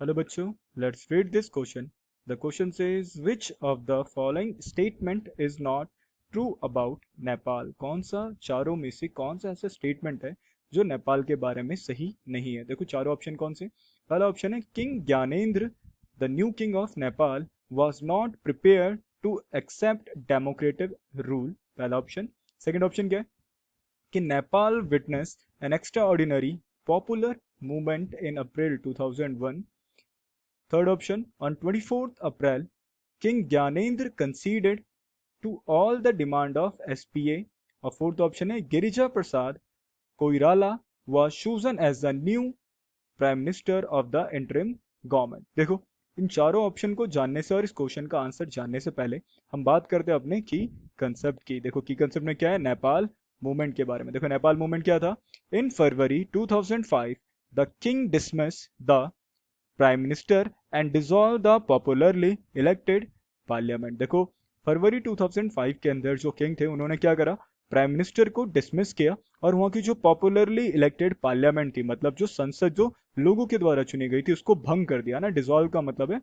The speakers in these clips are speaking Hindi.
हेलो बच्चों, let's read this question. The question says which of the following statement is not true about Nepal. कौन सा चारों में से कौन सा ऐसा स्टेटमेंट है जो नेपाल के बारे में सही नहीं है. देखो चारों ऑप्शन कौन से. पहला ऑप्शन है king Gyanendra the new king of Nepal was not prepare to accept democratic rule. पहला ऑप्शन. सेकेंड ऑप्शन क्या है कि Nepal witness an extraordinary popular movement in April 2001. Third option, on 24th April, King Gyanendra conceded to all the demand of SPA. और fourth option है Girija Prasad Koirala was chosen as the new prime minister of the interim government. देखो इन चारों ऑप्शन को जानने से और इस क्वेश्चन का आंसर जानने से पहले हम बात करते हैं अपने की कंसेप्ट की. देखो की कंसेप्ट में क्या है, नेपाल मूवमेंट के बारे में. देखो नेपाल मूवमेंट क्या था. इन फरवरी 2005 the king dismiss the prime minister and dissolve the popularly elected parliament. देखो फरवरी 2005 के अंदर जो किंग थे उन्होंने क्या करा, प्राइम मिनिस्टर को डिसमिस किया और वहां की जो पॉपुलरली इलेक्टेड पार्लियामेंट थी, मतलब जो संसद जो लोगों के द्वारा चुनी गई थी, उसको भंग कर दिया ना. डिसॉल्व का मतलब है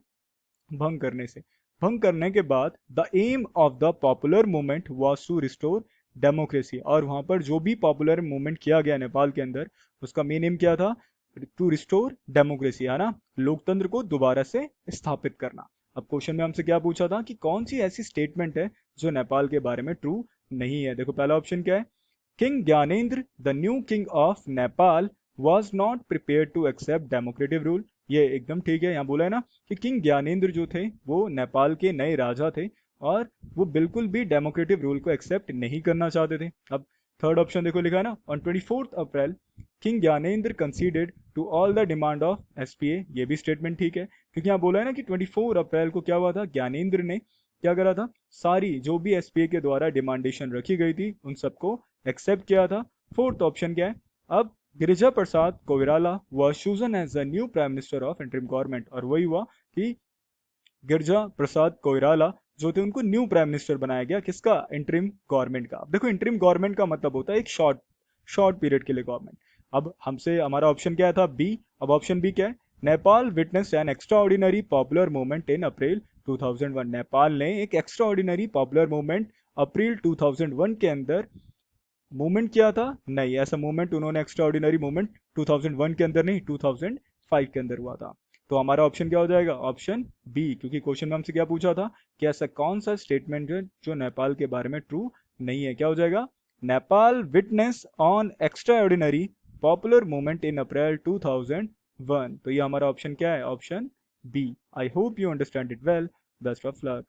भंग करने से. भंग करने के बाद the aim of the popular movement was to restore democracy. और वहां पर जो भी पॉपुलर मूवमेंट किया गया नेपाल के अंदर, उसका मेन एम क्या था, टू रिस्टोर डेमोक्रेसी, है ना, लोकतंत्र को दोबारा से स्थापित करना. अब क्वेश्चन में हमसे क्या पूछा था कि कौन सी ऐसी स्टेटमेंट है जो नेपाल के बारे में ट्रू नहीं है. देखो पहला ऑप्शन क्या है, king Gyanendra the new king of Nepal was not prepare to accept democratic rule. ये एकदम ठीक है. यहाँ बोला है ना कि किंग ज्ञानेंद्र जो थे वो नेपाल के नए राजा थे और वो बिल्कुल भी डेमोक्रेटिक रूल को एक्सेप्ट नहीं करना चाहते थे. अब थर्ड ऑप्शन देखो लिखा है ना, on 24th April king Gyanendra conceded to all the demand of SPA. ये भी स्टेटमेंट ठीक है क्योंकि यहाँ बोला है ना कि 24 अप्रैल को क्या हुआ था, ज्ञानेंद्र ने क्या करा था, सारी जो भी एसपीए के द्वारा डिमांडेशन रखी गई थी उन सबको एक्सेप्ट किया था. फोर्थ ऑप्शन क्या है, अब Girija Prasad Koirala was chosen as the new prime minister of interim government. और वही हुआ कि गिरिजा प्रसाद कोइराला जो थे उनको न्यू प्राइम मिनिस्टर बनाया गया. किसका, इंटरिम गवर्नमेंट का. अब देखो इंटरिम गवर्नमेंट का मतलब होता है एक शॉर्ट पीरियड के लिए गवर्नमेंट. अब हमसे हमारा ऑप्शन क्या था, बी. अब ऑप्शन बी क्या है, Nepal witness an extraordinary popular movement in April 2001. Nepal ने एक extraordinary popular movement April 2001 के अंदर मूवमेंट किया था. नहीं, ऐसा मूवमेंट उन्होंने एक्स्ट्रा ऑर्डिनरी मूवमेंट 2001 के अंदर नहीं, 2005 के अंदर हुआ था. तो हमारा ऑप्शन क्या हो जाएगा, ऑप्शन बी. क्योंकि क्वेश्चन में हमसे क्या पूछा था कि ऐसा कौन सा स्टेटमेंट है जो नेपाल के बारे में ट्रू नहीं है. क्या हो जाएगा, Nepal witness on extraordinary popular movement in April 2001. तो ये हमारा ऑप्शन क्या है, option B. I hope you understand it well. Best of luck.